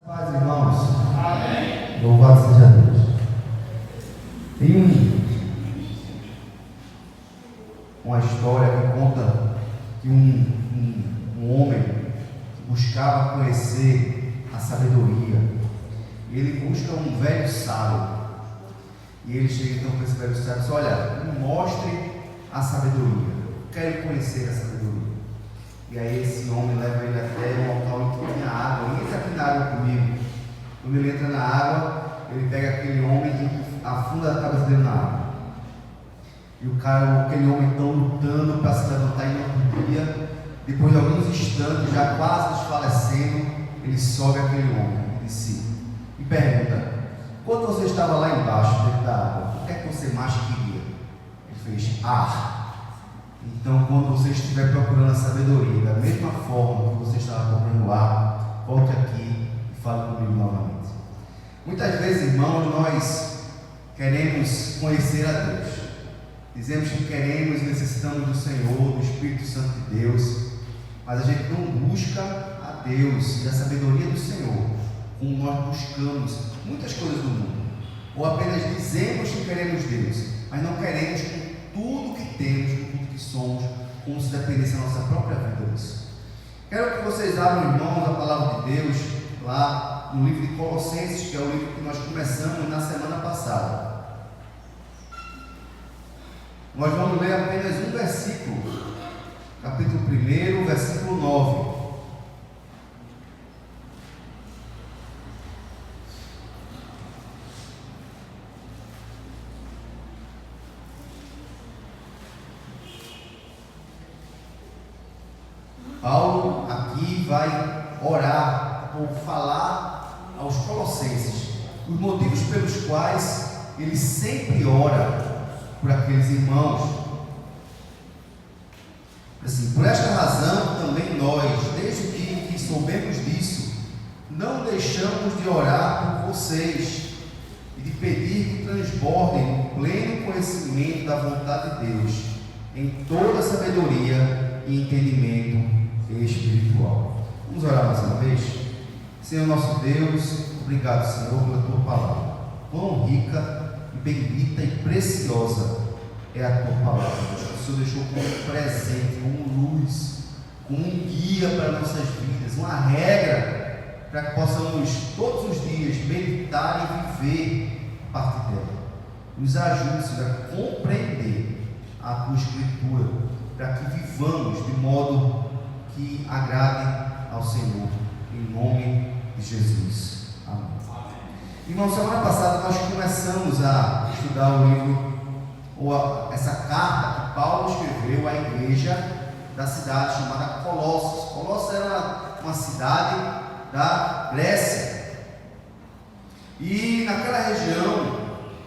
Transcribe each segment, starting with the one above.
Paz, irmãos. Amém. Louvado seja Deus. Tem uma história que conta que um homem buscava conhecer a sabedoria. Ele busca um velho sábio. E ele chega então para esse velho sábio e diz: olha, me mostre a sabedoria. Quero conhecer a sabedoria. E aí esse homem leva ele até um local em que tinha água. Ele entra aqui na água comigo. Quando ele entra na água, ele pega aquele homem e afunda a cabeça dele na água. E aquele homem então lutando para se levantar e não podia. Depois de alguns instantes, já quase desfalecendo, ele sobe aquele homem e disse, e pergunta: quando você estava lá embaixo, dentro da água, o que é que você mais queria? Ele fez: ar. Então, quando você estiver procurando a sabedoria, da mesma forma que você estava procurando ar, volte aqui e fale comigo novamente. Muitas vezes, irmãos, nós queremos conhecer a Deus. Dizemos que queremos e necessitamos do Senhor, do Espírito Santo de Deus, mas a gente não busca a Deus e a sabedoria do Senhor, como nós buscamos muitas coisas do mundo. Ou apenas dizemos que queremos Deus, mas não queremos com tudo que temos, com tudo que somos, como se dependesse da nossa própria vida disso. Quero que vocês abram, irmãos, a palavra de Deus lá no livro de Colossenses, que é o livro que nós começamos na semana passada. Nós vamos ler apenas um versículo, capítulo 1, versículo 9. Paulo aqui vai orar ou falar aos colossenses os motivos pelos quais ele sempre ora por aqueles irmãos. Assim, por esta razão também nós, desde que soubemos disso, não deixamos de orar por vocês e de pedir que transbordem o pleno conhecimento da vontade de Deus em toda sabedoria e entendimento espiritual. Vamos orar mais uma vez? Senhor nosso Deus, obrigado, Senhor, pela tua palavra. Quão rica e bendita e preciosa é a tua palavra, Deus, que o Senhor deixou como presente, como luz, como um guia para nossas vidas, uma regra para que possamos todos os dias meditar e viver a partir dela. Nos ajude, Senhor, a compreender a tua escritura, para que vivamos de modo que agrade ao Senhor, em nome de Jesus. Amém. Irmãos, semana passada nós começamos a estudar o livro, ou essa carta que Paulo escreveu à igreja da cidade chamada Colossos. Colossos era uma cidade da Grécia, e naquela região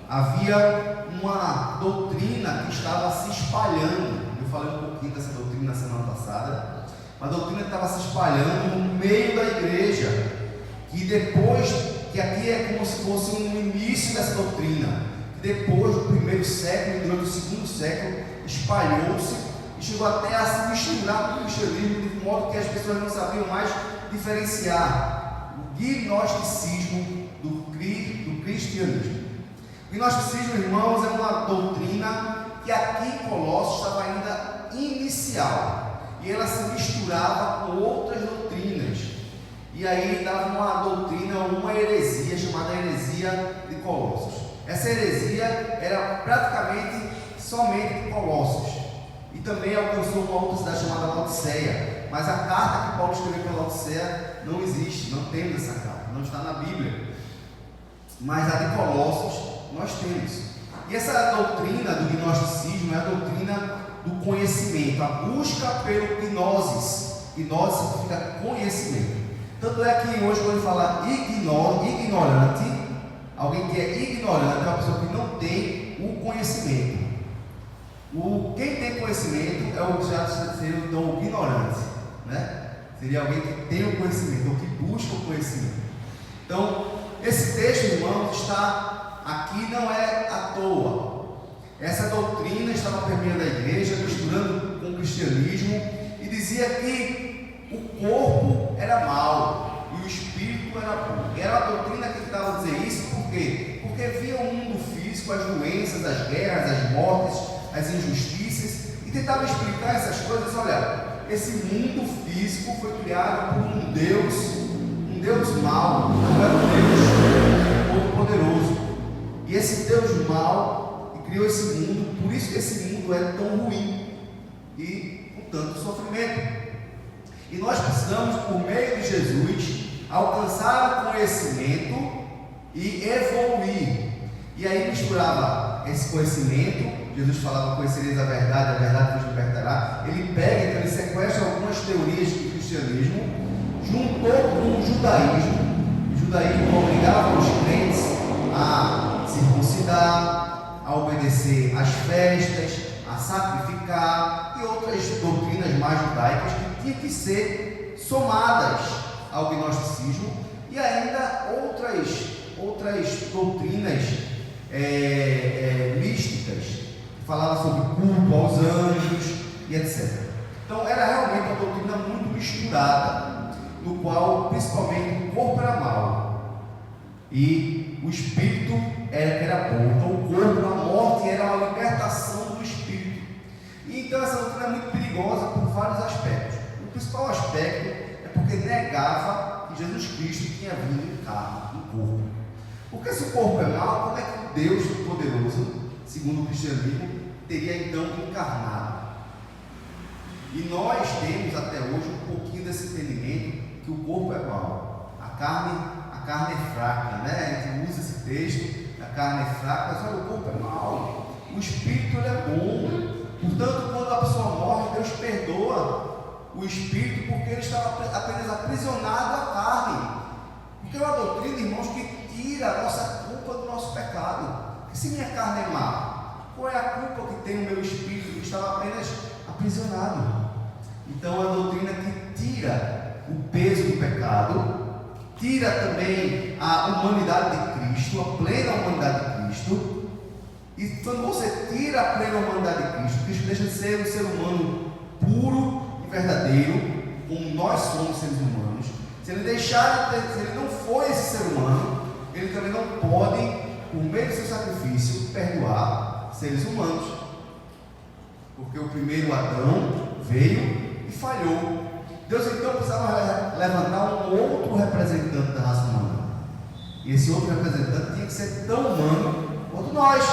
havia uma doutrina que estava se espalhando. Eu falei um pouquinho dessa doutrina na semana passada. Uma doutrina que estava se espalhando no meio da igreja, que depois, que aqui é como se fosse um início dessa doutrina, que depois do primeiro século e durante o segundo século espalhou-se e chegou até a se misturar com o cristianismo, de modo que as pessoas não sabiam mais diferenciar o gnosticismo do cristianismo. O gnosticismo, irmãos, é uma doutrina que aqui em Colossos estava ainda inicial, e ela se misturava com outras doutrinas, e aí dava uma doutrina, uma heresia chamada heresia de Colossos. Essa heresia era praticamente somente de Colossos, e também alcançou uma outra cidade chamada Laodiceia, mas a carta que Paulo escreveu para Laodiceia não existe, não temos essa carta, não está na Bíblia, mas a de Colossos nós temos. E essa doutrina do gnosticismo é a doutrina do conhecimento, a busca pelo gnosis. Gnosis significa conhecimento. Tanto é que hoje, quando fala ignorante, alguém que é ignorante é uma pessoa que não tem o conhecimento. Quem tem conhecimento é o já seria então o ignorante, né? Seria alguém que tem o conhecimento, ou que busca o conhecimento. Então, esse texto, irmãos, está aqui, não é à toa. Essa doutrina estava permeando a igreja, misturando com o cristianismo, e dizia que o corpo era mau e o espírito era bom. as guerras, as mortes, as injustiças, e tentava explicar essas coisas. Olha, esse mundo físico foi criado por um Deus mau, não é um Deus todo-poderoso. E esse Deus mau que criou esse mundo, por isso que esse mundo é tão ruim e com tanto sofrimento. E nós precisamos, por meio de Jesus, alcançar o conhecimento e evoluir. E aí misturava esse conhecimento. Jesus falava: conhecereis a verdade vos libertará. Ele pega, então ele sequestra algumas teorias do cristianismo, juntou com o judaísmo. O judaísmo obrigava os crentes a circuncidar, a obedecer às festas, a sacrificar, e outras doutrinas mais judaicas que tinham que ser somadas ao gnosticismo, e ainda outras doutrinas místicas, que falavam sobre culto aos anjos e etc. Então era realmente uma doutrina muito misturada, no qual principalmente o corpo era mau e o espírito era bom. Então o corpo, a morte, era uma libertação do espírito. E então essa doutrina é muito perigosa por vários aspectos. O principal aspecto é porque negava que Jesus Cristo tinha vindo em carne, no corpo. Porque se o corpo é mau, como é que o Deus poderoso, segundo o cristianismo, teria então encarnado? E nós temos até hoje um pouquinho desse entendimento que o corpo é mau. A carne é fraca, né? A gente usa esse texto, a carne é fraca, mas olha, o corpo é mau. O espírito ele é bom. Portanto, quando a pessoa morre, Deus perdoa o espírito, porque ele estava apenas aprisionado à carne. Porque é uma doutrina, irmãos, que tira a nossa culpa do nosse pecado. Porque se minha carne é má, qual é a culpa que tem o meu espírito que estava apenas aprisionado? Então é uma doutrina que tira o peso do pecado, tira também a humanidade de Cristo, a plena humanidade de Cristo. E quando você tira a plena humanidade de Cristo, Cristo deixa de ser um ser humano puro e verdadeiro, como nós somos seres humanos. Se ele deixar, se ele não for esse ser humano, ele também não pode, por meio do seu sacrifício, perdoar seres humanos. Porque o primeiro Adão veio e falhou. Deus então precisava levantar um outro representante da raça humana. E esse outro representante tinha que ser tão humano quanto nós.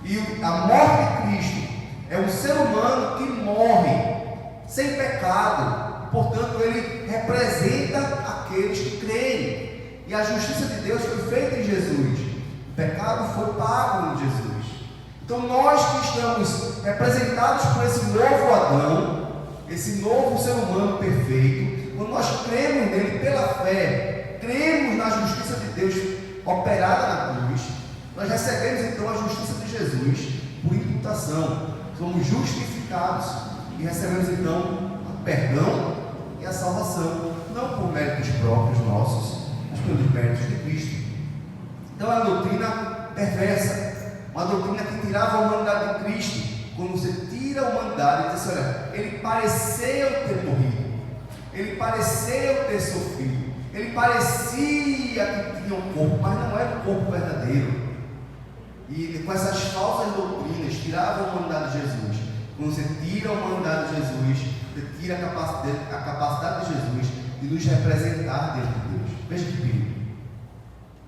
E a morte de Cristo é um ser humano que morre sem pecado. Portanto, ele representa aqueles que creem. E a justiça de Deus foi feita em Jesus. O pecado foi pago em Jesus. Então nós que estamos representados por esse novo Adão, esse novo ser humano perfeito, quando nós cremos nele pela fé, cremos na justiça de Deus operada na cruz, nós recebemos então a justiça de Jesus por imputação. Somos justificados e recebemos então o perdão e a salvação, não por méritos próprios nossos, mas pelos méritos de Cristo. Então é uma doutrina perversa, uma doutrina que tirava a humanidade de Cristo. Quando você tira a humanidade e diz assim: olha, ele pareceu ter morrido, ele pareceu ter sofrido, ele parecia que tinha um corpo, mas não era um corpo verdadeiro. E com essas falsas doutrinas tirava a humanidade de Jesus. Quando você tira a humanidade de Jesus, você tira a capacidade de Jesus de nos representar diante de Deus. Veja que perigo.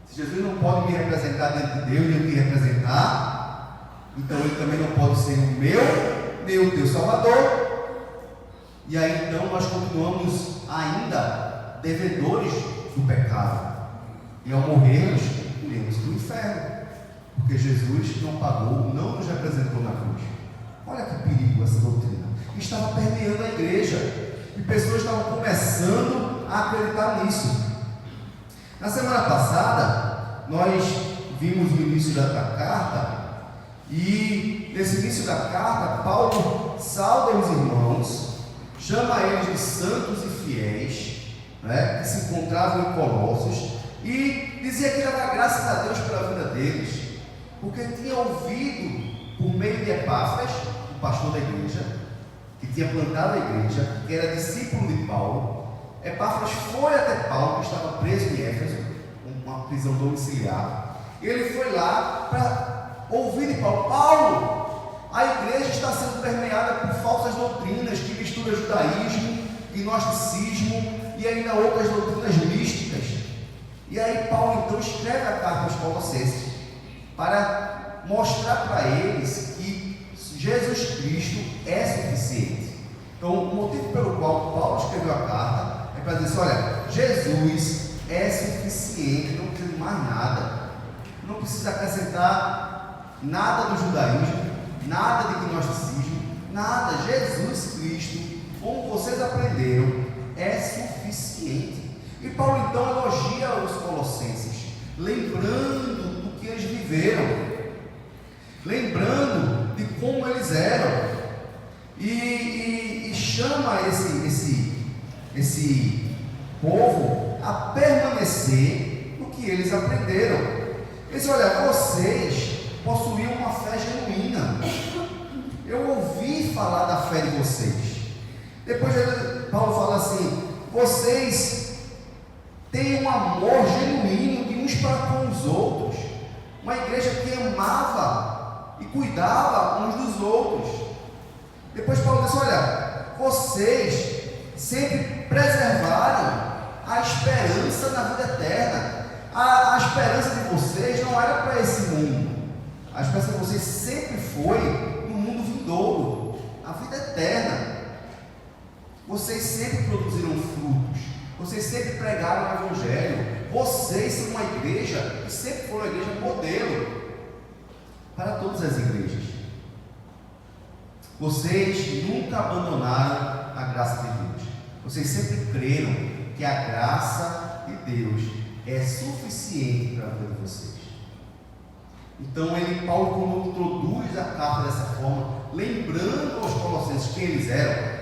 Se Jesus não pode me representar diante de Deus, nem me representar, então ele também não pode ser o meu, nem o teu Salvador. E aí então nós continuamos ainda devedores do pecado. E ao morrermos, iremos para o inferno. Porque Jesus não pagou, não nos representou na cruz. Olha que perigo essa doutrina. Estava permeando a igreja. E pessoas estavam começando a acreditar nisso. Na semana passada, nós vimos o início da carta. E nesse início da carta, Paulo sauda os irmãos, chama eles de santos e fiéis, né, que se encontravam em Colossos, e dizia que dava graças a Deus pela vida deles, porque tinha ouvido por meio de Epáfras, o pastor da igreja, que tinha plantado a igreja, que era discípulo de Paulo. Epáfras foi até Paulo, que estava preso em Éfeso, uma prisão domiciliar, e ele foi lá para ouvido de Paulo: Paulo, a igreja está sendo permeada por falsas doutrinas que misturam judaísmo, gnosticismo e ainda outras doutrinas místicas. E aí Paulo então escreve a carta aos Colossenses para mostrar para eles que Jesus Cristo é suficiente. Então, o motivo pelo qual Paulo escreveu a carta é para dizer assim: olha, Jesus é suficiente, não precisa de mais nada, não precisa acrescentar nada do judaísmo, nada de gnosticismo, nada. Jesus Cristo, como vocês aprenderam, é suficiente. E Paulo então elogia os colossenses, lembrando do que eles viveram, lembrando de como eles eram, e chama esse povo a permanecer no que eles aprenderam. Ele diz: olha, vocês possuíam uma fé genuína, eu ouvi falar da fé de vocês. Depois Paulo fala assim: vocês têm um amor genuíno de uns para com os outros, uma igreja que amava e cuidava uns dos outros. Depois Paulo diz: olha, vocês sempre preservaram a esperança na vida eterna. A esperança de vocês não era para esse mundo, a esperança de vocês sempre foi no mundo vindouro, a vida eterna. Vocês sempre produziram frutos, vocês sempre pregaram o Evangelho, vocês são uma igreja e sempre foram uma igreja modelo para todas as igrejas. Vocês nunca abandonaram a graça de Deus, vocês sempre creram que a graça de Deus é suficiente para a vida de vocês. Então Paulo, quando introduz a carta dessa forma, lembrando aos colossenses quem eles eram,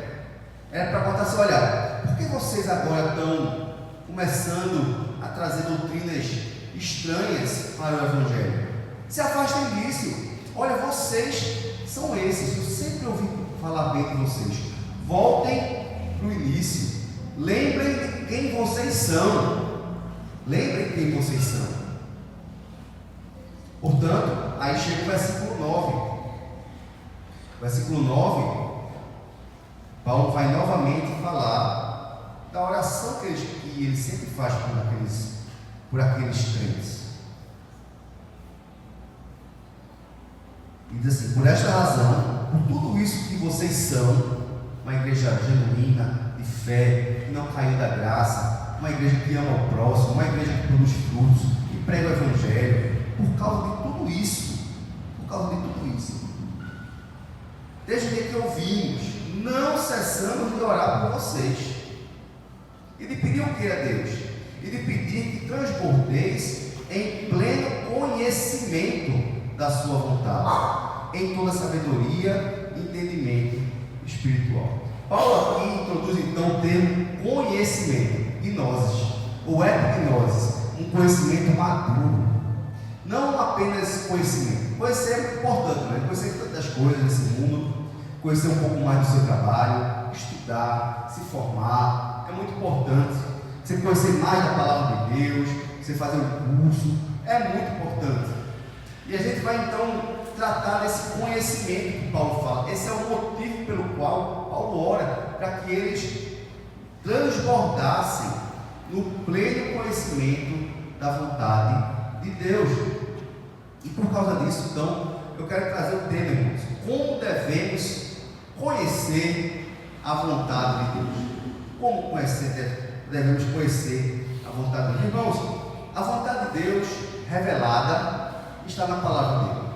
era para contar assim: olha, por que vocês agora estão começando a trazer doutrinas estranhas para o Evangelho? Se afastem disso. Olha, vocês são esses, eu sempre ouvi falar bem de vocês. Voltem para o início, lembrem de quem vocês são. Lembrem de quem vocês são. Portanto, aí chega o versículo 9. Versículo 9, Paulo vai novamente falar da oração que ele sempre faz por aqueles crentes. E diz assim: por esta razão, por tudo isso que vocês são, uma igreja genuína, de fé, que não caiu da graça, uma igreja que ama o próximo, uma igreja que produz frutos, que prega o Evangelho, por causa de tudo isso, desde o dia que ouvimos, não cessamos de orar por vocês, e de pedir o que a Deus? E de pedir que transbordeis em pleno conhecimento da sua vontade, em toda sabedoria e entendimento espiritual. Paulo aqui introduz então o termo conhecimento, gnoses, ou epignosis, um conhecimento maduro. Não apenas conhecimento. Conhecer é muito importante, né? Conhecer tantas coisas nesse mundo, conhecer um pouco mais do seu trabalho, estudar, se formar, é muito importante. Você conhecer mais da palavra de Deus, você fazer um curso, é muito importante. E a gente vai então tratar desse conhecimento que Paulo fala. Esse é o motivo pelo qual Paulo ora, para que eles transbordassem no pleno conhecimento da vontade de Deus. E por causa disso, então, eu quero trazer o tema, irmãos: como devemos conhecer a vontade de Deus. Como devemos conhecer a vontade de Deus? Irmãos, a vontade de Deus revelada está na palavra dele.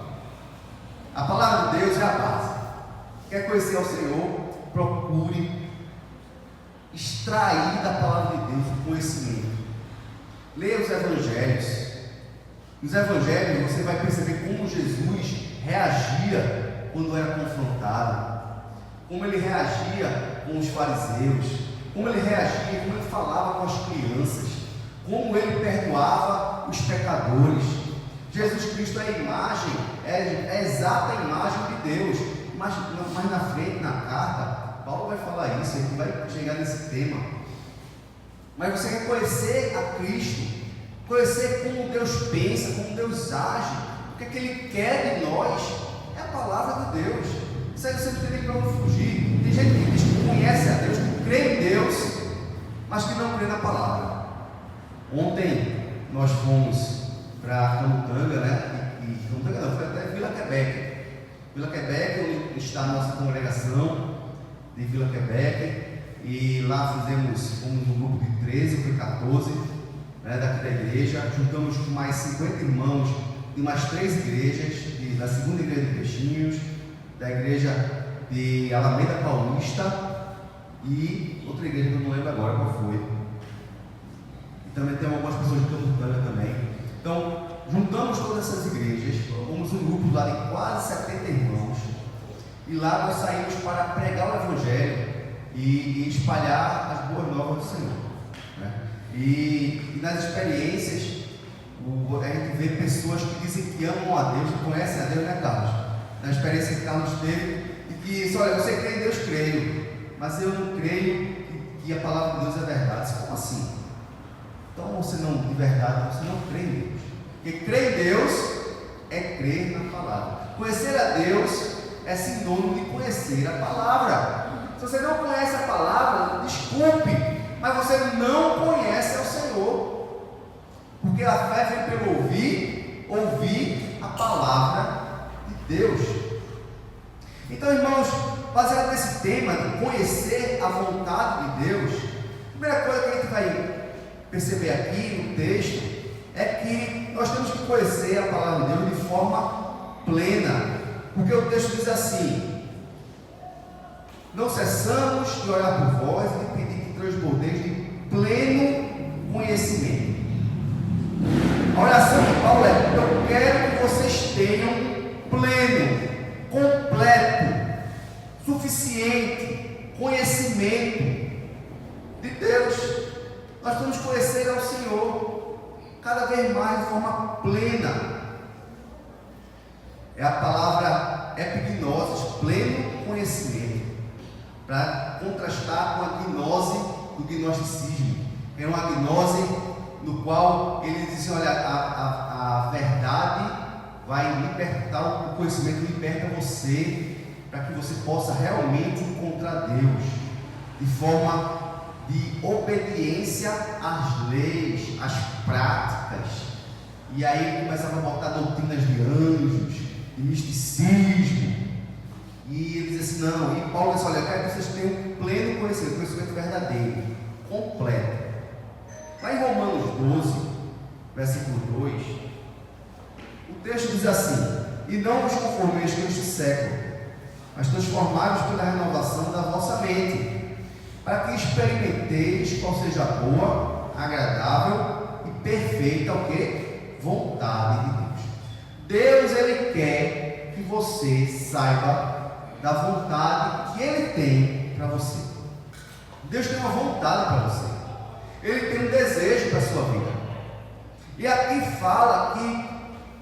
A palavra de Deus é a base. Quer conhecer ao Senhor? Procure extrair da palavra de Deus o conhecimento. Leia os evangelhos. Nos evangelhos você vai perceber como Jesus reagia quando era confrontado, como ele reagia com os fariseus, como ele reagia, como ele falava com as crianças, como ele perdoava os pecadores. Jesus Cristo é a imagem, é a exata imagem de Deus. Mas na frente, na carta, Paulo vai falar isso, ele vai chegar nesse tema. Mas você quer conhecer a Cristo, conhecer como Deus pensa, como Deus age, Porque o que Ele quer de nós é a palavra de Deus. Isso aí você não tem nem para onde fugir. Tem gente que diz que conhece a Deus, que crê em Deus, mas que não crê na palavra. Ontem nós fomos para Camutanga, né? E Camutanga não, foi até Vila Quebec. Vila Quebec, onde está a nossa congregação de Vila Quebec. E lá fomos um grupo de 13, foi 14, né, daqui da igreja. Juntamos com mais 50 irmãos de mais 3 igrejas, da segunda igreja de Peixinhos, da igreja de Alameda Paulista e outra igreja que eu não lembro agora qual foi. E também tem algumas pessoas de Camutanga também. Então, juntamos todas essas igrejas, fomos um grupo lá de quase 70 irmãos, e lá nós saímos para pregar o Evangelho e espalhar as boas novas do Senhor, né? E nas experiências, a gente vê pessoas que dizem que amam a Deus, que conhecem a Deus, né, Carlos? Na experiência que Carlos teve, e que disse: olha, você crê em Deus? Creio, mas eu não creio que a palavra de Deus é verdade. Como assim? Então você não, de verdade, você não crê em Deus. Porque crer em Deus é crer na palavra. Conhecer a Deus é sinônimo de conhecer a palavra. Se você não conhece a palavra, desculpe, mas você não conhece ao Senhor. Porque a fé vem pelo ouvir a palavra de Deus. Então, irmãos, baseado nesse tema de conhecer a vontade de Deus, a primeira coisa que a gente vai perceber aqui no texto é que nós temos que conhecer a palavra de Deus de forma plena. Porque o texto diz assim: não cessamos de orar por vós e de pedir que transbordeis de pleno conhecimento. A oração de Paulo é: eu quero que vocês tenham pleno, completo, suficiente conhecimento de Deus. Nós temos que conhecer ao Senhor cada vez mais de forma plena. É a palavra epignosis, pleno conhecimento, para contrastar com a gnose do gnosticismo. É uma gnose no qual ele diz: olha, a verdade vai libertar, o conhecimento liberta você, para que você possa realmente encontrar Deus, de forma de obediência às leis, às práticas. E aí ele começava a botar doutrinas de anjos, de misticismo, e ele diz assim: não, e Paulo diz: olha, eu quero que vocês tenham um pleno conhecimento verdadeiro, completo. Lá em Romanos 12, versículo 2, o texto diz assim: e não vos conformeis com este século, mas transformai-vos pela renovação da vossa mente, para que experimenteis qual seja a boa, agradável e perfeita o quê? Vontade de Deus. Deus, Ele quer que você saiba da vontade que Ele tem para você. Deus tem uma vontade para você. Ele tem um desejo para a sua vida. E aqui fala que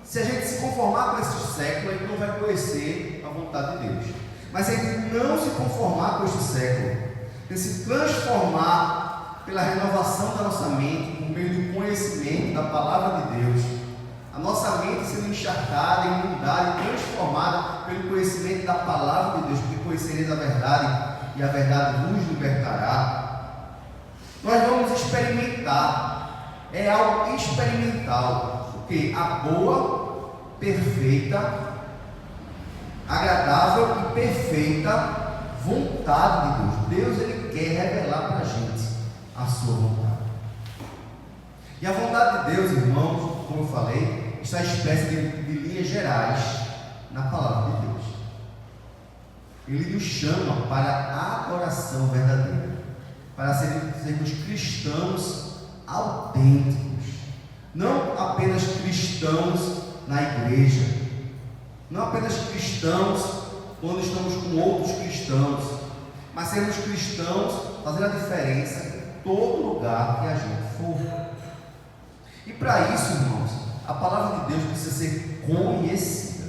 se a gente se conformar com esse século, a gente não vai conhecer a vontade de Deus. Mas se a gente não se conformar com este século, e se transformar pela renovação da nossa mente, por meio do conhecimento da palavra de Deus, a nossa mente sendo encharcada, inundada e transformada pelo conhecimento da palavra de Deus, porque conhecereis a verdade e a verdade vos libertará. Nós vamos experimentar, é algo experimental, porque a boa, perfeita, agradável e perfeita vontade de Deus. Deus, Ele quer revelar para a gente a sua vontade. E a vontade de Deus, irmãos, como eu falei, está expressa de linhas gerais na palavra de Deus. Ele nos chama para a adoração verdadeira, para sermos cristãos autênticos, não apenas cristãos na igreja, não apenas cristãos quando estamos com outros cristãos, mas sermos cristãos fazendo a diferença em todo lugar que a gente for. E para isso, irmãos, a palavra de Deus precisa ser conhecida.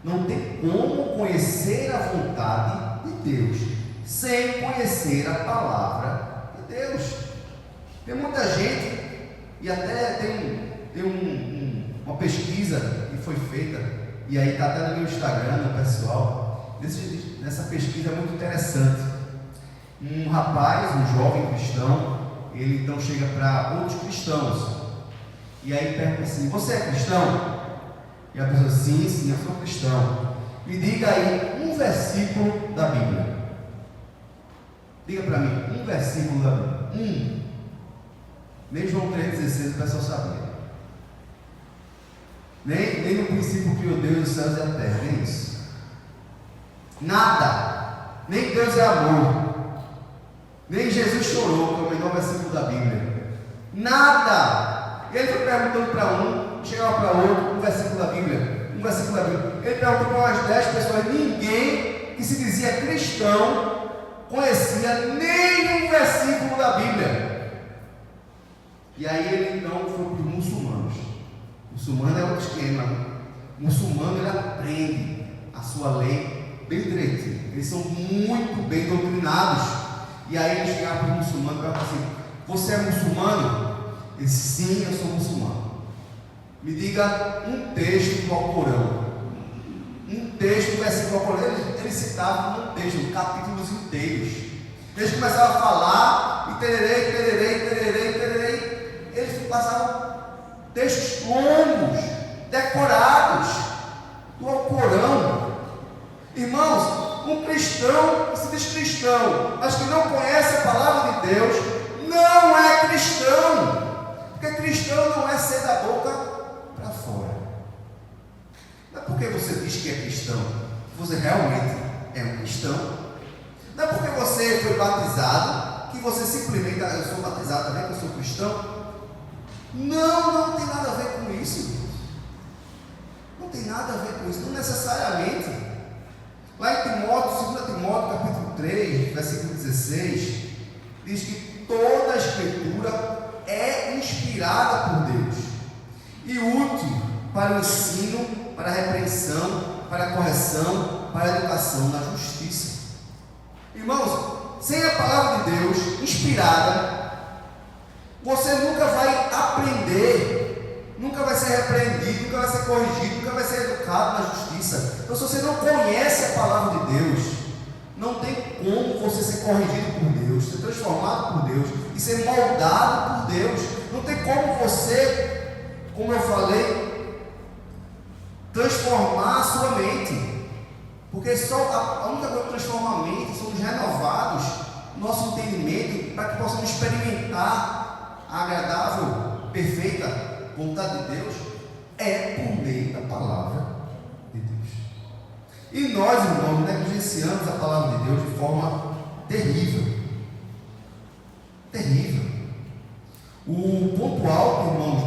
Não tem como conhecer a vontade de Deus sem conhecer a palavra de Deus. Tem muita gente, e até tem uma pesquisa que foi feita, e aí está até no meu Instagram, no pessoal. Nessa pesquisa é muito interessante. Um rapaz, um jovem cristão, ele então chega para outros cristãos, e aí pergunta assim: você é cristão? E a pessoa: sim, eu sou cristão. Me diga aí um versículo da Bíblia. Diga para mim um versículo da Bíblia. Nem João 3,16 o pessoal sabia. Nem no princípio criou Deus os céus e a terra, nem isso. Nada. Nem Deus é amor. Nem Jesus chorou, que é o menor versículo da Bíblia. Nada. Ele foi perguntando para um, chegava para outro, um versículo da Bíblia. Um versículo da Bíblia. Ele perguntou para umas 10 pessoas. Ninguém que se dizia cristão conhecia nenhum versículo da Bíblia. E aí ele então foi para os muçulmanos. O muçulmano é outro esquema. O muçulmano, ele aprende a sua lei bem direitinho. Eles são muito bem doutrinados. E aí ele chegava para o muçulmano e falava assim: você é muçulmano? Ele disse: sim, eu sou muçulmano. Me diga um texto do Alcorão. Um texto, um versículo do Alcorão. Eles citavam um texto, capítulos inteiros. Eles começavam a falar, e tererei, tererei, tererei, tererei. Eles passavam textos longos, decorados, do Alcorão. Irmãos, um cristão que se diz cristão, mas que não conhece a palavra de Deus, não é cristão. Porque cristão não é ser da boca para fora. Não é porque você diz que é cristão que você realmente é um cristão. Não é porque você foi batizado que você simplesmente: eu sou batizado também, que eu sou cristão. Não tem nada a ver com isso. Não tem nada a ver com isso, não necessariamente. Lá em Timóteo, 2 Timóteo, capítulo 3, versículo 16, diz que toda a Escritura é inspirada por Deus e útil para o ensino, para a repreensão, para a correção, para a educação na justiça. Irmãos, sem a palavra de Deus inspirada, você nunca vai aprender, nunca vai ser repreendido, nunca vai ser corrigido, nunca vai ser educado na justiça. Então, se você não conhece a palavra de Deus, não tem como você ser corrigido por Deus, ser transformado por Deus e ser moldado por Deus. Não tem como você, como eu falei, transformar a sua mente, porque só a única coisa que transforma a mente, somos renovados no nosso entendimento, para que possamos experimentar a agradável, perfeita vontade de Deus, é por meio da palavra de Deus. E nós, irmãos, negligenciamos a palavra de Deus de forma terrível. Terrível. O ponto alto, irmãos,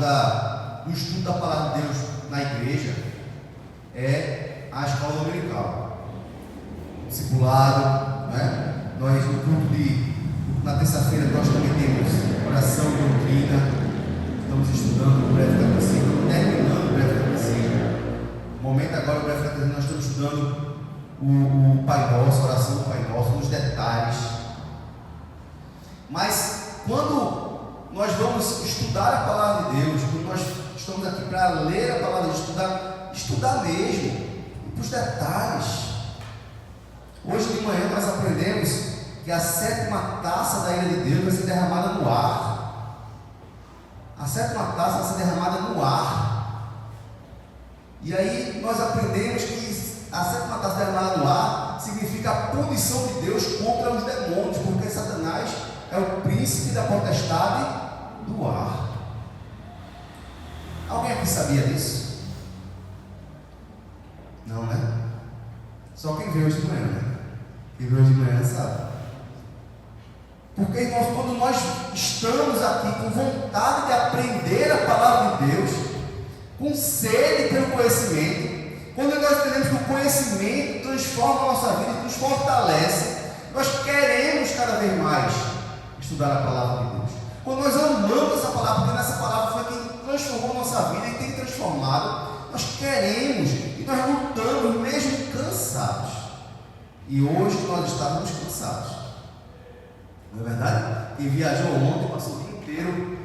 do estudo da palavra de Deus na igreja é a escola dominical. Discipulado, né? Nós, no culto na terça-feira, nós também temos oração e doutrina. Estamos estudando o breve catecismo, terminando o breve catecismo. No momento agora, o breve catecismo, nós estamos estudando o Pai Nosso, a oração do Pai Nosso, nos detalhes. Mas quando nós vamos estudar a palavra de Deus, quando nós estamos aqui para ler a palavra de Deus, estudar mesmo, para os detalhes. Hoje de manhã nós aprendemos que a 7ª taça da ira de Deus vai ser derramada no ar. A 7ª taça vai ser derramada no ar. E aí nós aprendemos que a 7ª taça derramada no ar significa a punição de Deus contra os demônios, porque Satanás é o príncipe da potestade do ar. Alguém aqui sabia disso? Não, né? Só quem veio hoje de manhã, né? Quem veio hoje de manhã sabe. Porque, irmãos, quando nós estamos aqui com vontade de aprender a palavra de Deus, com sede pelo conhecimento, quando nós entendemos que o conhecimento transforma a nossa vida, nos fortalece, nós queremos cada vez mais estudar a palavra de Deus. Quando nós amamos essa palavra, porque nessa palavra foi quem transformou a nossa vida e tem transformado, nós queremos e nós lutamos mesmo cansados. E hoje nós estávamos cansados. Não é verdade? Quem viajou ontem, passou o dia inteiro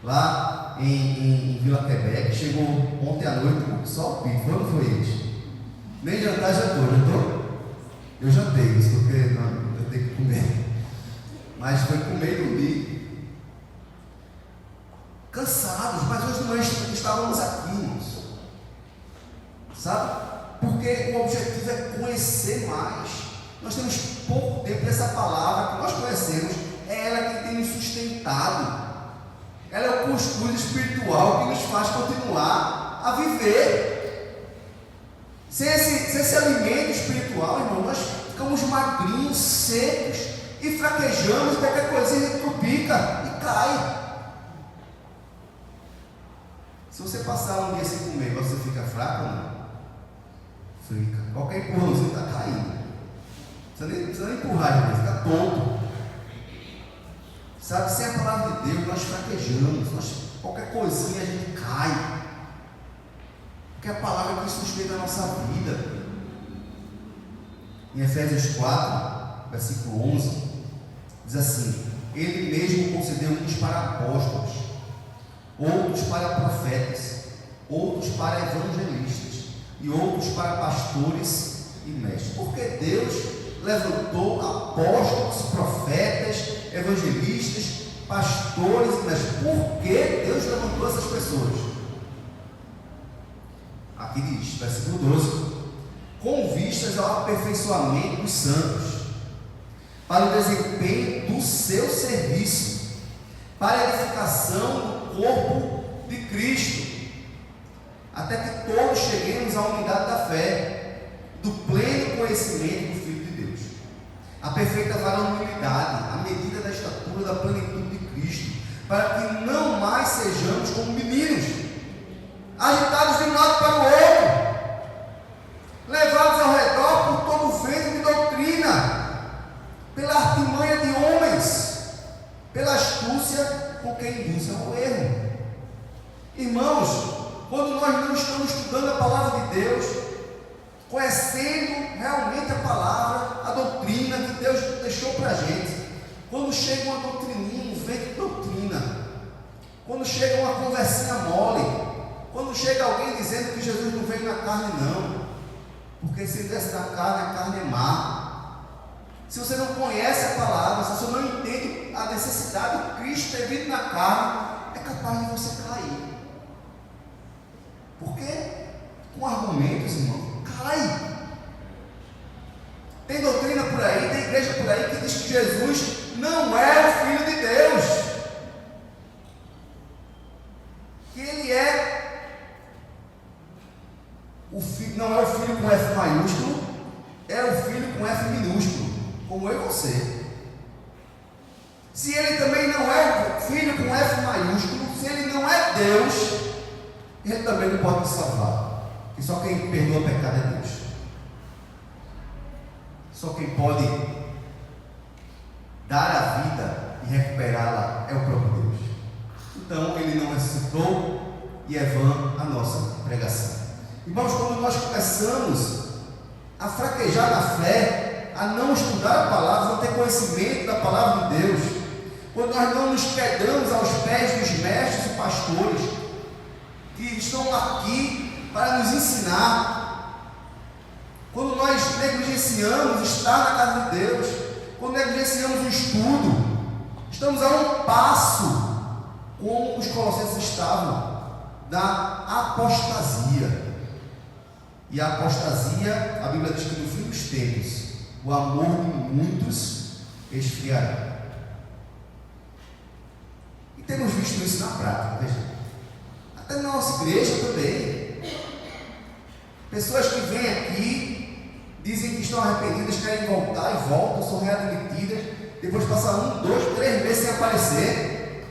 lá em Vila Quebec, chegou ontem à noite só o pito, quando foi eles? Nem jantar já estou? Eu jantei isso, porque não, eu tenho que comer. Mas foi comer e dormir. Cansados, mas hoje nós estávamos aqui, irmãos. Sabe? Porque o objetivo é conhecer mais. Nós temos pouco tempo dessa palavra que nós conhecemos, é ela que tem nos sustentado. Ela é o cuscuz espiritual que nos faz continuar a viver. Sem esse alimento espiritual, irmão, nós ficamos magrinhos, secos e fraquejamos, qualquer coisinha trupica e cai. Se você passar um dia sem comer, você fica fraco ou não? Fica. Qualquer empurrãozinho está caindo. Não precisa nem empurrar, fica tonto. Sabe, sem a palavra de Deus, nós fraquejamos, qualquer coisinha a gente cai. Porque a palavra é que sustenta a nossa vida. Em Efésios 4, versículo 11, diz assim: Ele mesmo concedeu uns para apóstolos, outros para profetas, outros para evangelistas e outros para pastores e mestres. Porque Deus levantou apóstolos, profetas, evangelistas, pastores e mestres. Por que Deus levantou essas pessoas? Aqui diz, versículo 12: com vistas ao aperfeiçoamento dos santos, para o desempenho do seu serviço, para a edificação do corpo de Cristo, até que todos cheguemos à unidade da fé, do pleno conhecimento do Filho de Deus, a perfeita varonilidade, a medida da estatura da plenitude de Cristo, para que não mais sejamos como meninos, agitados de um lado para o outro, levados ao redor por todo o vento de doutrina, pela artimanha de homens, pela astúcia com que induzem ao erro. Irmãos, quando nós não estamos estudando a palavra de Deus, conhecendo realmente a palavra, a doutrina que Deus deixou para a gente, quando chega uma doutrininha, um vento de doutrina, quando chega uma conversinha mole, quando chega alguém dizendo que Jesus não veio na carne, não, porque se desce na carne, a carne é má. Se você não conhece a palavra, se você não entende a necessidade de Cristo ter vindo na carne, é capaz de você cair. Por quê? Com argumentos, irmão, cai. Tem doutrina por aí, tem igreja por aí que diz que Jesus não é o Filho de Deus, que ele é o filho, não é o Filho com F maiúsculo, é o Filho com F minúsculo, como eu e você. Se ele também não é o Filho com F maiúsculo, se ele não é Deus, ele também não pode nos salvar, porque só quem perdoa o pecado é Deus. Só quem pode dar a vida e recuperá-la é o próprio Deus. Então ele não ressuscitou e é vã a nossa pregação. Irmãos, quando nós começamos a fraquejar na fé, a não estudar a palavra, não ter conhecimento da palavra de Deus, quando nós não nos quedamos aos pés dos mestres e pastores que estão aqui para nos ensinar, quando nós negligenciamos estar na casa de Deus, quando negligenciamos o estudo, estamos a um passo, como os colossenses estavam, da apostasia. E a apostasia, a Bíblia diz que no fim dos tempos, o amor de muitos esfriará. E temos visto isso na prática, veja. Até na nossa igreja também. Pessoas que vêm aqui, dizem que estão arrependidas, querem voltar e voltam, são readmitidas, depois passar 1, 2, 3 meses sem aparecer.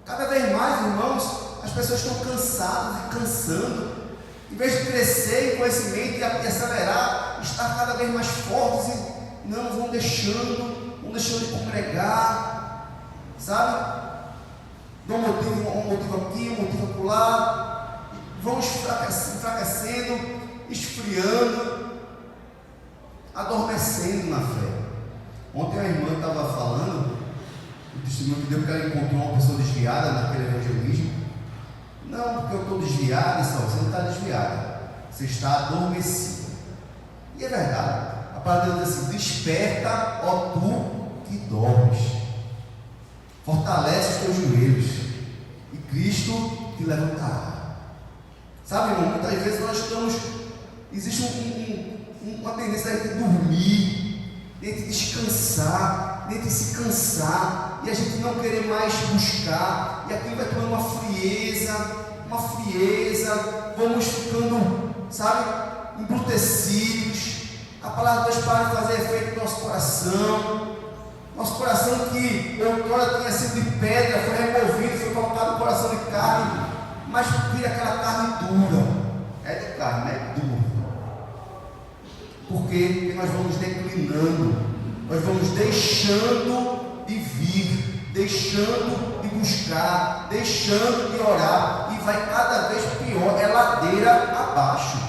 Cada vez mais, irmãos, as pessoas estão cansadas e cansando. Em vez de crescer em conhecimento e acelerar, estar cada vez mais fortes e não vão deixando de congregar, sabe? Dão um motivo aqui, um motivo acolá, vão enfraquecendo, esfriando, adormecendo na fé. Ontem a irmã estava falando, testemunho que deu porque ela encontrou uma pessoa desviada naquele evangelismo. Não, porque eu estou desviada, você não está desviada, você está adormecida. E é verdade, a palavra de Deus diz assim: desperta, ó tu que dormes, fortalece os teus joelhos, e Cristo te levantará. Sabe, irmão, muitas vezes nós estamos, existe uma tendência de dormir, de descansar, de se cansar, e a gente não querer mais buscar, e aquilo vai tomando uma frieza, vamos ficando, sabe, embrutecidos. A palavra de Deus para de fazer efeito no nosso coração que outrora tinha sido de pedra, foi removido, foi colocado no coração de carne, mas vira aquela carne dura, é de carne, não é dura. Por quê? Porque nós vamos declinando, nós vamos deixando de vir, deixando de buscar, deixando de orar, e vai cada vez pior, é ladeira abaixo.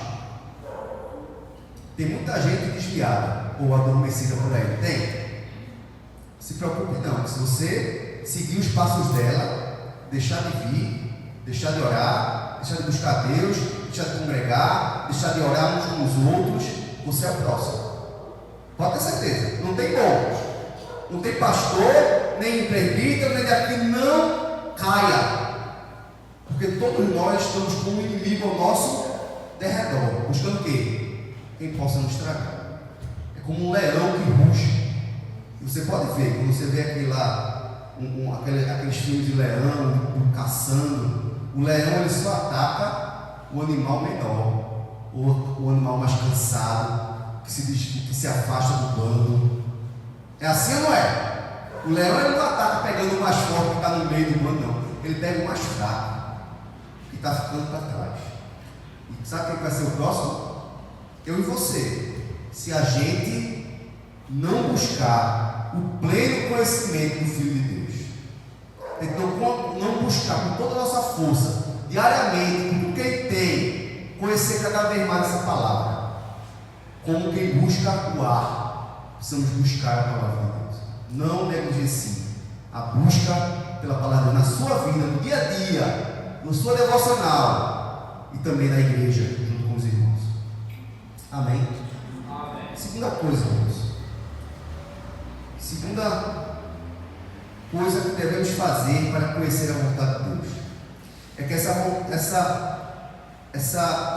Tem muita gente desviada ou adormecida por aí, tem? Se preocupe não, se você seguir os passos dela, deixar de vir, deixar de orar, deixar de buscar Deus, deixar de congregar, deixar de orar uns com os outros, você é o próximo. Pode ter certeza, não tem bom, não tem pastor, nem presbítero, nem daqui, não caia, porque todos nós estamos com um inimigo ao nosso derredor, buscando o quê? Quem possa nos estragar. É como um leão que ruge. E você pode ver, quando você vê aquele lá, aqueles filmes de leão caçando, o leão ele só ataca o animal menor, o animal mais cansado, que se afasta do bando. É assim ou não é? O leão ele não ataca pegando o mais forte que está no meio do bando, não. Ele pega o mais fraco, que está ficando para trás. E sabe quem vai ser o próximo? Eu e você. Se a gente não buscar o pleno conhecimento do Filho de Deus, então não buscar com toda a nossa força, diariamente, com tudo que Ele tem, conhecer cada vez mais essa palavra, como quem busca o ar, precisamos buscar a palavra de Deus. Não negligencie a busca pela palavra na sua vida, no dia a dia, na sua devocional e também na igreja, junto com os irmãos. Amém? Amém. Segunda coisa, irmãos. Segunda coisa que devemos fazer para conhecer a vontade de Deus é que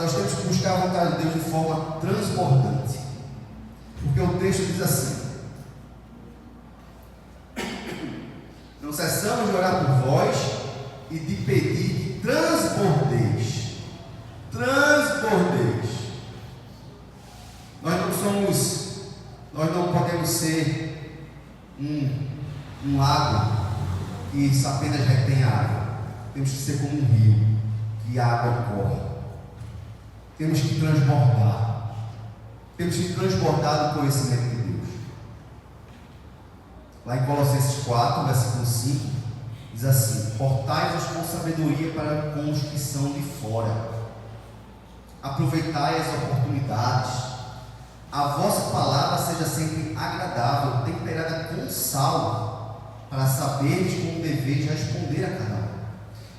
nós temos que buscar a vontade de Deus de forma transbordante, porque o texto diz assim: não cessamos de orar por vós e de pedir que transbordeis. Nós não podemos ser um lago que apenas retém a água. Temos que ser como um rio, que a água corre. Temos que transbordar. Temos que transbordar do conhecimento de Deus. Lá em Colossenses 4, versículo 5, diz assim: portai-vos com sabedoria para com os que são de fora. Aproveitai as oportunidades. A vossa palavra seja sempre agradável, temperada com sal, para saberes como deveis responder a cada um.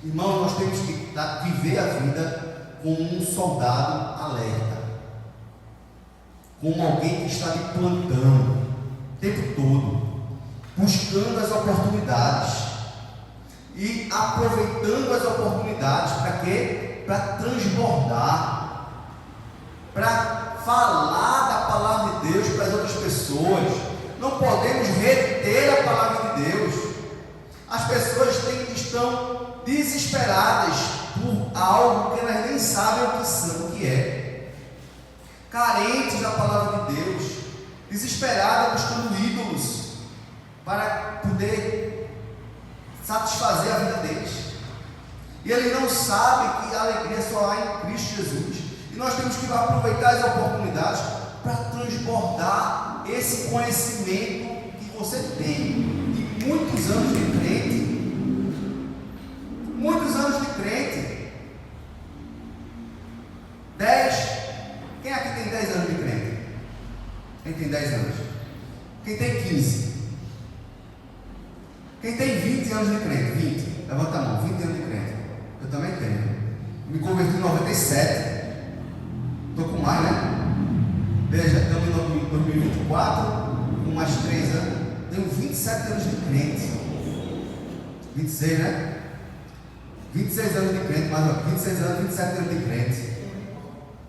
Irmãos, nós temos que viver a vida como um soldado alerta, como alguém que está de plantão o tempo todo, buscando as oportunidades e aproveitando as oportunidades para quê? Para transbordar, para falar da palavra de Deus para as outras pessoas. Não podemos reter a palavra de Deus. As pessoas estão desesperadas por algo que elas nem sabem o que é, carentes da palavra de Deus, desesperadas buscando ídolos para poder satisfazer a vida deles, e ele não sabe que a alegria só há em Cristo Jesus. E nós temos que aproveitar as oportunidades para transbordar esse conhecimento que você tem de muitos anos de crente. Muitos anos de crente. 10. Quem aqui tem 10 anos de crente? Quem tem 10 anos? Quem tem 15? Quem tem 20 anos de crente? 20. Levanta a mão, 20 anos de crente. Eu também tenho. Me converti em 97. Estou com mais, né? Veja, estamos em 2024, com mais 3 anos. Tenho 27 anos de crente. 26, né? 26 anos de crente, mais 26 anos, 27 anos de crente.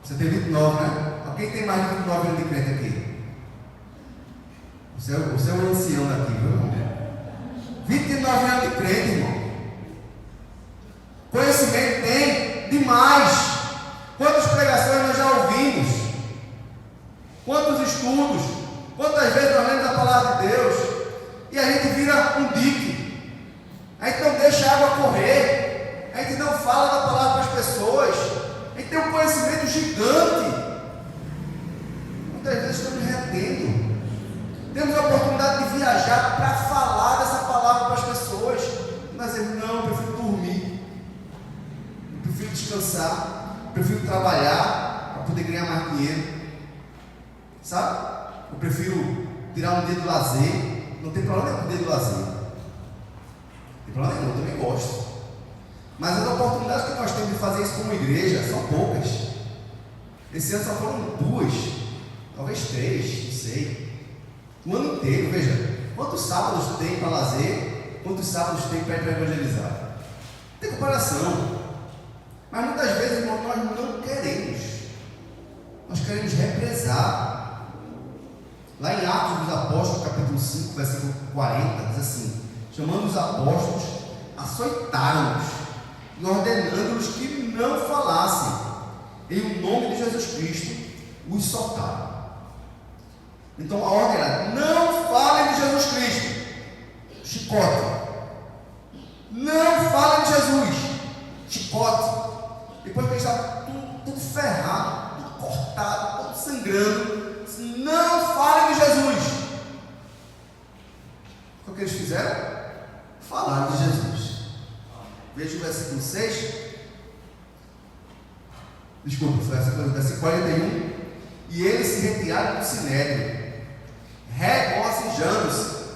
Você tem 29, né? Quem tem mais de 29 anos de crente aqui? Você é o ancião daqui, viu, irmão? 29 anos de crente, irmão. Conhecimento tem demais. Quantas pregações nós já ouvimos? Quantos estudos? Quantas vezes nós lemos a palavra de Deus e a gente vira um dique? A gente não deixa a água correr. A gente não fala da palavra para as pessoas. A gente tem um conhecimento gigante. Muitas vezes estamos retendo. Temos a oportunidade de viajar para falar dessa palavra para as pessoas. Mas não, eu prefiro dormir. Eu prefiro descansar. Eu prefiro trabalhar para poder ganhar mais dinheiro. Sabe? Eu prefiro tirar um dia do lazer. Não tem problema nenhum com o dia do lazer. Não tem problema nenhum, eu também gosto. Mas as oportunidades que nós temos de fazer isso como igreja são poucas. Esse ano só foram 2, talvez 3, não sei. O ano inteiro, veja, quantos sábados tem para lazer, quantos sábados tem para evangelizar. Não tem comparação. Mas muitas vezes, irmão, nós não queremos. Nós queremos represar. Lá em Atos dos Apóstolos, capítulo 5, versículo 40, diz assim: chamando os apóstolos, açoitaram-os e ordenando-os que não falassem, em o nome de Jesus Cristo, os soltaram. Então a ordem era: não falem de Jesus Cristo, chicote. Não falem de Jesus, chicote. Depois que eles estavam tudo ferrado, tudo cortado, tudo sangrando, não falem de Jesus. O que eles fizeram? Falaram de Jesus. Veja o versículo 6. Desculpa, versículo 41. E eles se retiraram do sinédrio, regozijando-se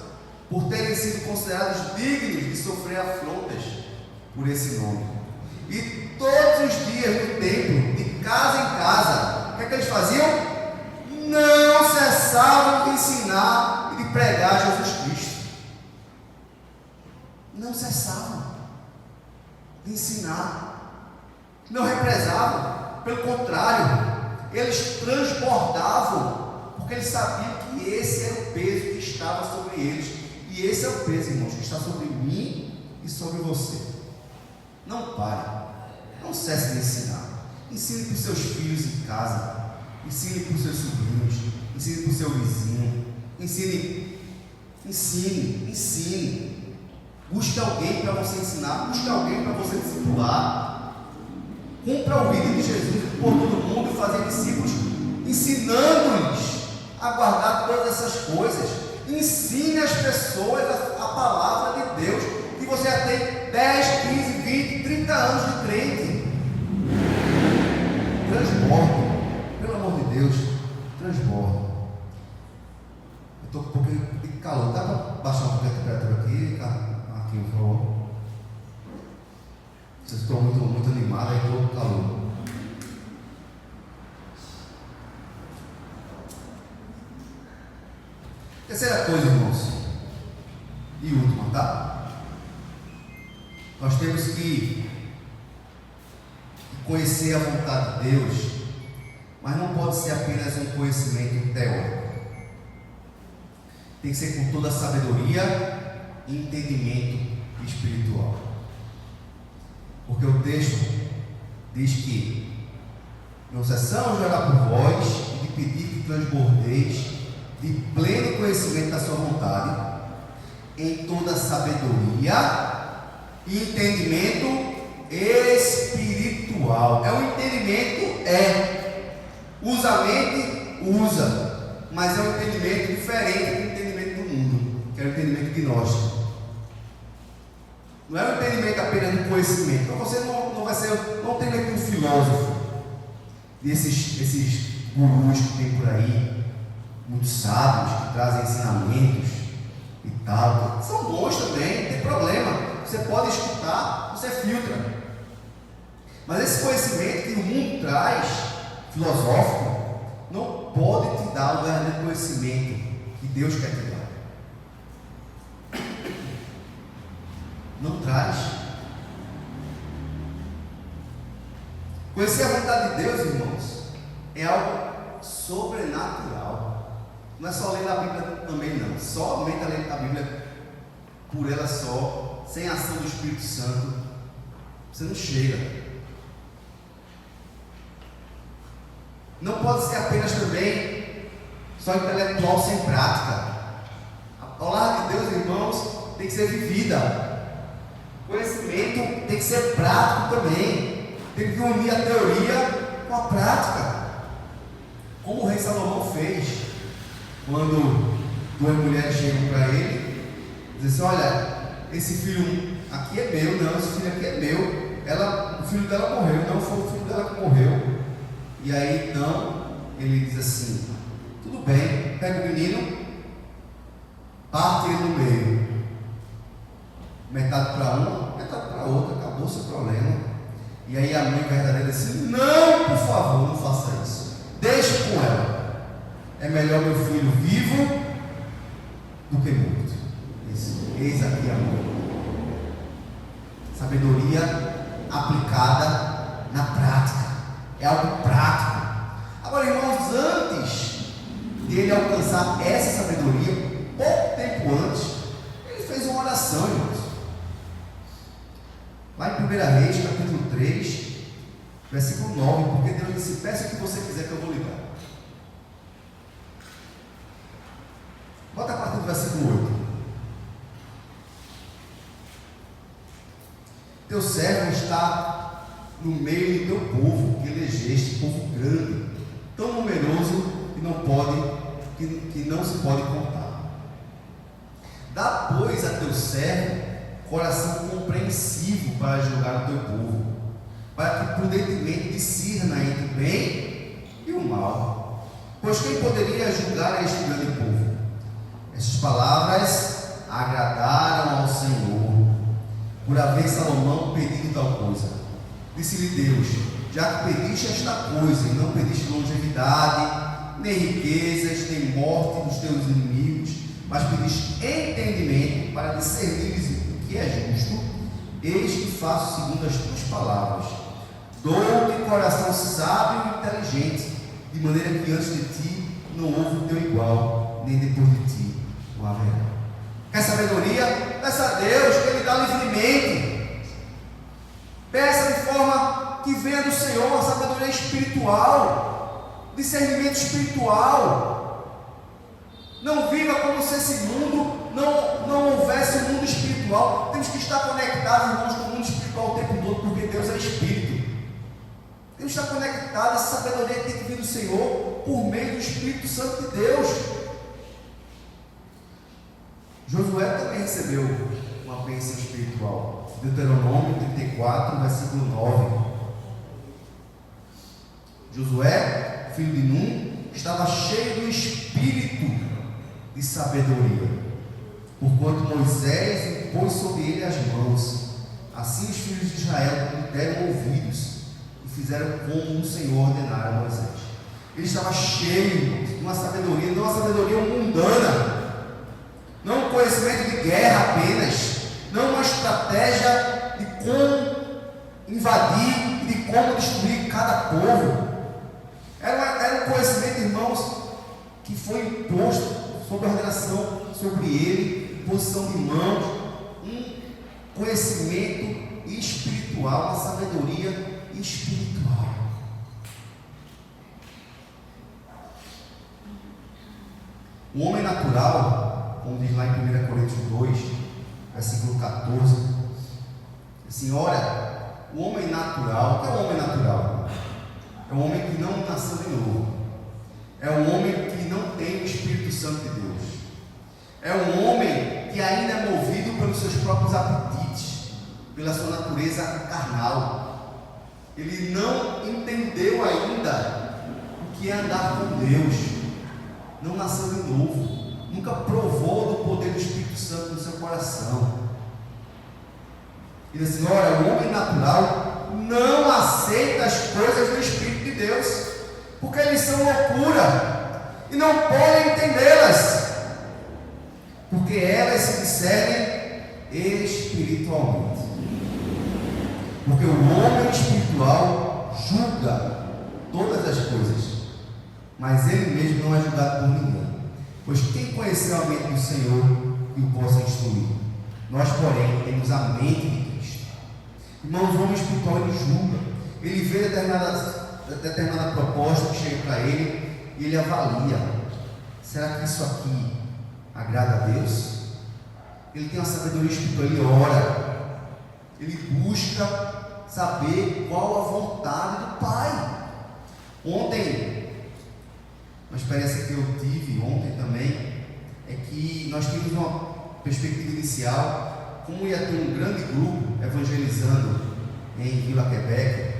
por terem sido considerados dignos de sofrer afrontas por esse nome. E todos os dias no templo, de casa em casa, o que é que eles faziam? Não cessavam de ensinar e de pregar Jesus Cristo. Não cessavam de ensinar, não represavam, pelo contrário, eles transbordavam, porque eles sabiam que esse era o peso que estava sobre eles, e esse é o peso, irmãos, que está sobre mim e sobre você. Não pare, não cesse de ensinar. Ensine para os seus filhos em casa, ensine para os seus sobrinhos, ensine para o seu vizinho, ensine. Busque alguém para você ensinar, busque alguém para você discipular. Cumpra o vídeo de Jesus por todo mundo e fazer discípulos, ensinando-lhes a guardar todas essas coisas. Ensine as pessoas a palavra de Deus, que você já tem 10, 15, 20, 30 anos de crente. Transborde, pelo amor de Deus, transborde. Eu estou com um pouquinho de calor, dá para baixar um pouquinho a temperatura aqui, Marquinhos, por favor? Vocês estão muito animados, aí estou com calor. Terceira coisa, irmãos, e última, tá? Nós temos que conhecer a vontade de Deus, mas não pode ser apenas um conhecimento teórico. Tem que ser com toda a sabedoria e entendimento espiritual. Porque o texto diz que não cessamos de orar por vós e de pedir que transbordeis de pleno conhecimento da sua vontade, em toda sabedoria e entendimento espiritual. É um entendimento, usa a mente, usa, mas é um entendimento diferente do entendimento do mundo, que é o entendimento gnóstico. Não é um entendimento apenas do conhecimento. Então você não vai ser um entendimento de um filósofo, desses gurus que tem por aí, muitos sábios que trazem ensinamentos e tal. São bons também, Você pode escutar, você filtra. Mas esse conhecimento que o mundo traz, filosófico, não pode te dar o verdadeiro conhecimento que Deus quer te dar. Não traz. Conhecer a vontade de Deus, irmãos, é algo sobrenatural. Não é só ler a Bíblia também, não. Somente a ler a Bíblia por ela só, sem a ação do Espírito Santo, você não chega. Não pode ser apenas também só intelectual sem prática. A palavra de Deus, irmãos, tem que ser vivida. Conhecimento tem que ser prático também. Tem que unir a teoria com a prática. Como o rei Salomão fez quando duas mulheres chegam para ele e dizem assim: olha, esse filho aqui é meu, não, esse filho aqui é meu. O filho dela morreu, não foi o filho dela que morreu. E aí então ele diz assim: tudo bem, pega o menino, parte ele no meio, metade para uma, metade para outra, acabou o seu problema. E aí a mãe verdadeira diz assim: não, por favor, não faça isso, deixe com ela, é melhor meu filho vivo do que morto. Eis aqui a mãe. Sabedoria aplicada na prática. É algo prático. Agora, irmãos, antes de ele alcançar essa sabedoria, pouco tempo antes, ele fez uma oração, irmãos. Lá em 1 Reis, capítulo 3, versículo 9, porque Deus disse: peça o que você quiser que eu vou lhe dar. Bota a partir do versículo 8. Teu servo está no meio do teu povo, que elegeste, povo grande, tão numeroso que não se pode contar. Dá, pois, a teu servo coração compreensivo para julgar o teu povo, para que prudentemente discirna entre o bem e o mal. Pois quem poderia julgar a este grande povo? Estas palavras agradaram ao Senhor, por haver Salomão pedido tal coisa. Disse-lhe Deus: já que pediste esta coisa, e não pediste longevidade, nem riquezas, nem morte dos teus inimigos, mas pediste entendimento para discernires o que é justo, eis que faço segundo as tuas palavras. Dou-te coração sábio e inteligente, de maneira que antes de ti não houve o teu igual, nem depois de ti o haverá. Quer sabedoria? Peça a Deus, que Ele dá livremente. Peça de forma que venha do Senhor uma sabedoria espiritual, discernimento espiritual. Não viva como se esse mundo não houvesse um mundo espiritual. Temos que estar conectados, irmãos, com o mundo espiritual o tempo todo, porque Deus é Espírito. Temos que estar conectados. Essa sabedoria tem que vir do Senhor por meio do Espírito Santo de Deus. Josué também recebeu uma bênção espiritual. Deuteronômio 34, versículo 9. Josué, filho de Num, estava cheio do espírito de sabedoria, porquanto Moisés impôs sobre ele as mãos. Assim os filhos de Israel lhe deram ouvidos e fizeram como o Senhor ordenara a Moisés. Ele estava cheio de uma sabedoria, não uma sabedoria mundana, não um conhecimento de guerra apenas, não uma estratégia de como invadir e de como destruir cada povo. Era um conhecimento, irmãos, que foi imposto sob ordenação sobre ele, posição de mãos, um conhecimento espiritual, uma sabedoria espiritual. O homem natural, como diz lá em 1 Coríntios 2, versículo 14, assim: ora, o homem natural, o que é o homem natural? É um homem que não nasceu de novo, é um homem que não tem o Espírito Santo de Deus, é um homem que ainda é movido pelos seus próprios apetites, pela sua natureza carnal. Ele não entendeu ainda o que é andar com Deus, não nasceu de novo, nunca provou do poder do Espírito Santo no seu coração. E diz assim: olha, o homem natural não aceita as coisas do Espírito de Deus, porque eles são loucura e não podem entendê-las, porque elas se discernem espiritualmente. Porque o homem espiritual julga todas as coisas, mas ele mesmo não é julgado por ninguém. Pois quem conheceu a mente do Senhor que o possa instruir? Nós, porém, temos a mente de Cristo. Irmãos, o homem espiritual, ele julga, ele vê determinada proposta que chega para ele e ele avalia: será que isso aqui agrada a Deus? Ele tem uma sabedoria espiritual, ele ora, ele busca saber qual a vontade do Pai. Ontem, uma experiência que eu tive ontem também, é que nós tivemos uma perspectiva inicial, como ia ter um grande grupo evangelizando em Vila Quebec,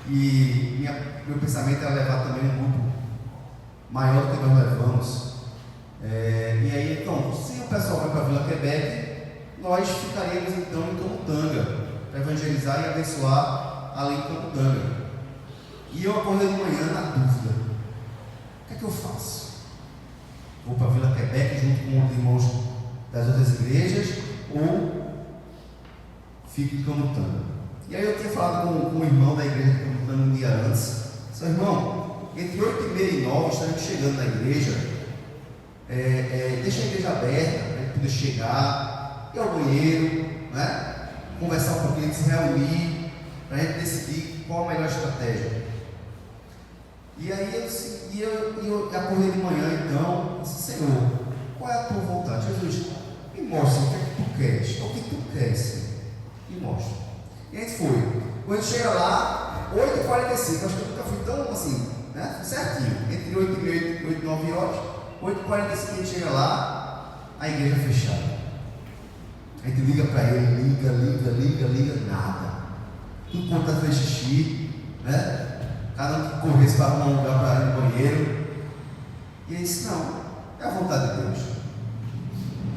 e meu pensamento era levar também um grupo maior do que nós levamos. E aí, então, se o pessoal vai para Vila Quebec, nós ficaríamos então em Camutanga para evangelizar e abençoar além de Camutanga. E eu acordei de manhã na dúvida: o que é que eu faço? Vou para Vila Quebec junto com os irmãos das outras igrejas ou fico em Camutanga? E aí eu tinha falado com o irmão da igreja de Camutanga um dia antes: seu irmão, entre 8h30 e 9 estamos chegando na igreja, deixa a igreja aberta para a gente poder chegar, ir ao banheiro, né? Conversar um pouquinho, se reunir, para a gente decidir qual a melhor estratégia. E aí eu acordei de manhã, então, disse: Senhor, qual é a tua vontade? Jesus, me mostra o que é que tu queres, o que tu queres, Senhor, me mostra. E a gente foi. Quando chega lá, 8h45, acho que eu nunca fui tão assim, né? Certinho, entre 8h30 e 8, 9 horas, 8h45 a gente chega lá, a igreja fechada. A gente liga para ele, liga, nada. Tudo quanto a fazer xixi, né? Cada um que corresse para arrumar um lugar para ir no banheiro. E ele disse: não, é a vontade de Deus.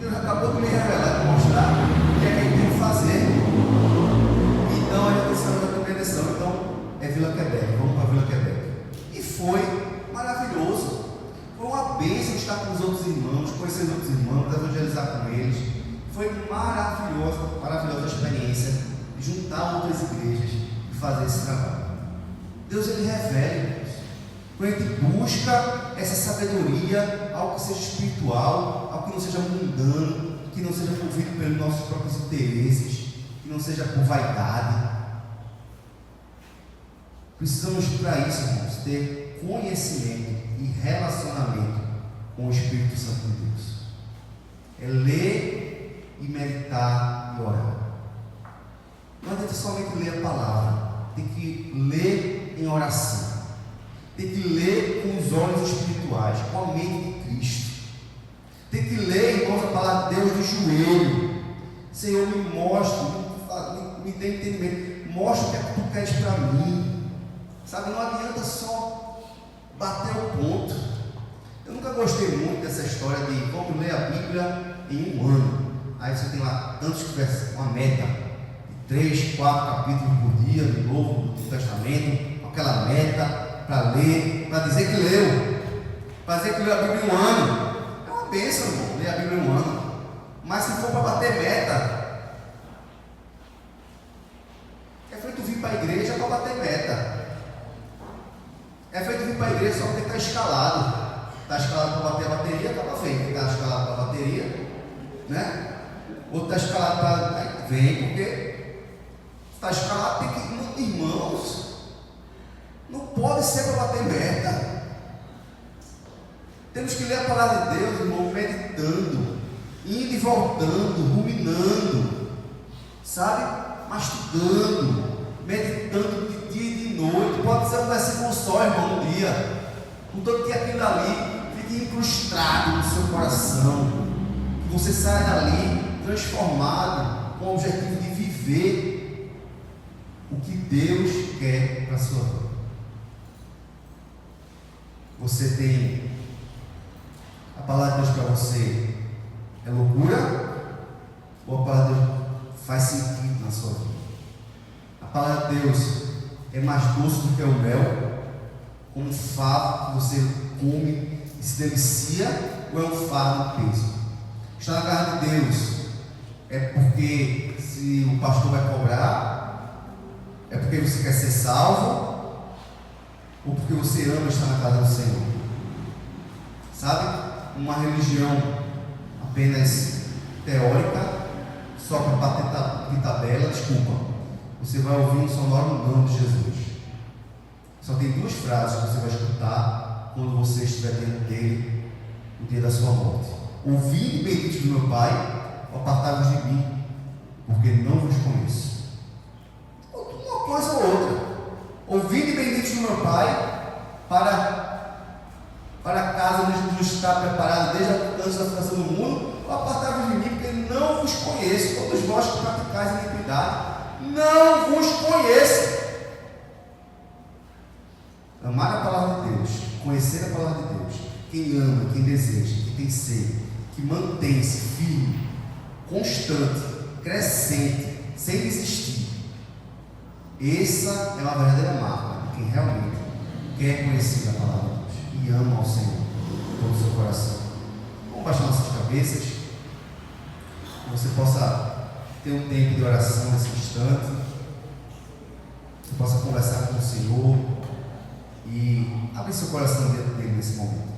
Deus acabou de me revelar, de mostrar o que é que a gente tem que fazer. Então a gente saiu da primeira decisão. Então é Vila Quebec, vamos para Vila Quebec. E foi maravilhoso. Foi uma bênção estar com os outros irmãos, conhecer os outros irmãos, evangelizar com eles. Foi maravilhosa a experiência de juntar outras igrejas e fazer esse trabalho. Deus, ele revela, irmãos. Quando a gente busca essa sabedoria, algo que seja espiritual, algo que não seja mundano, que não seja movido pelos nossos próprios interesses, que não seja por vaidade. Precisamos, para isso, irmãos, ter conhecimento e relacionamento com o Espírito Santo de Deus. É ler e meditar e orar. Não adianta somente ler a palavra, tem que ler em oração, tem que ler com os olhos espirituais, com a mente de Cristo, tem que ler, irmãos, a palavra de Deus de joelho. Senhor, me mostre, me dê entendimento, mostra o que é que tu queres para mim, sabe? Não adianta só bater o ponto. Eu nunca gostei muito dessa história de vamos ler a Bíblia em um ano. Aí você tem lá tantos versos, uma meta de 3, 4 capítulos por dia do Novo, do Antigo Testamento, aquela meta para ler, para dizer que leu, para dizer que leu a Bíblia em um ano. É uma bênção, irmão, ler a Bíblia em um ano. Mas se for para bater meta, é feito vir para a igreja para bater meta. É feito vir para a igreja só porque está escalado. Está escalado para bater a bateria, acaba vendo. Está escalado para a bateria, né? Outro está escalado para. Vem, porque está escalado, tem que. Irmãos, não pode ser para bater meta. Temos que ler a palavra de Deus, irmão, meditando, indo e voltando, ruminando, sabe? Mastigando, meditando de dia e de noite. Pode ser um versículo só, irmão, no dia. Contanto que aquilo ali fique incrustado no seu coração, que você saia dali transformado, com o objetivo de viver o que Deus quer para a sua vida. Você tem a palavra de Deus para você, é loucura? Ou a palavra de Deus faz sentido na sua vida? palavra de Deus é mais doce do que o mel, como um favo que você come e se delicia, ou é um fardo no peso? Estar na casa de Deus é porque se o pastor vai cobrar, é porque você quer ser salvo, ou porque você ama estar na casa do Senhor? Sabe? Uma religião apenas teórica, só para bater de tabela, desculpa, você vai ouvir um sonoro nome de Jesus. Só tem duas frases que você vai escutar quando você estiver diante dele no dia da sua morte: ouvi e bendito do meu Pai, apartai-vos de mim, porque não vos conheço. Uma coisa ou outra. Ouvi e bendito do meu Pai, para a casa onde Jesus está preparado desde antes da fundação do mundo, ou apartai-vos de mim, porque não vos conheço. Todos vós que praticais a iniquidade, não vos conheço. Amar a palavra de Deus, conhecer a palavra de Deus, quem ama, quem deseja, quem tem sede, que mantém-se firme, constante, crescente, sem desistir, essa é uma verdadeira marca de quem realmente quer conhecer a palavra de Deus e ama ao Senhor com todo o seu coração. Vamos baixar nossas cabeças, que você possa ter um tempo de oração nesse instante, que você possa conversar com o Senhor e abrir seu coração dentro dele nesse momento.